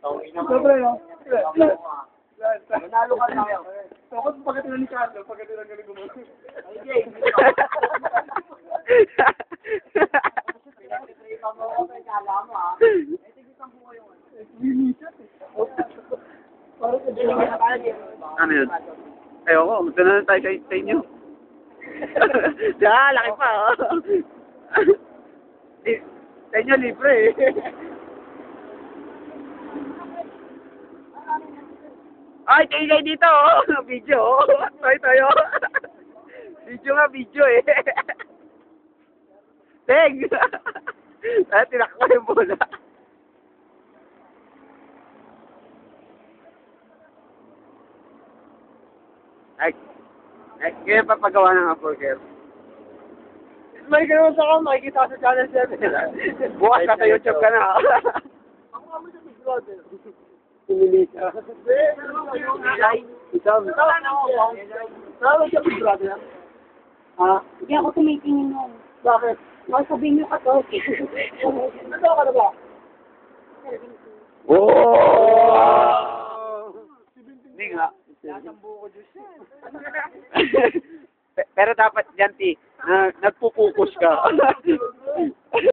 Siyempre, no? Manalo ka tayo. Tapos pagkatira ni Carlo, pagkatira ka ni gumawa. Ano yun? Ayoko, gusto na tayo sa inyo. Diyan, laki pa, oh. Sa inyo, libre, eh. Ay, tayo dito, oh. Video, oh. Tayo. Video nga, video, eh. Teng! Ay, tinakbo yung bola. Ay, kaya papagawa ng hamburger. May gano'n sa ako, makikita sa channel 7. Bukas ka sa YouTube ka na. Ako kami sa Big Brother. Pumilita. Ikaw sa Big Brother. Ha? Hindi ako tumitingin nun. Bakit? Baka sabihin niyo ka to. Ano ka na ba? Oh! Hindi nga. Nasambu ko Diyos yan. Pero dapat, Janti, nagpupukus ka.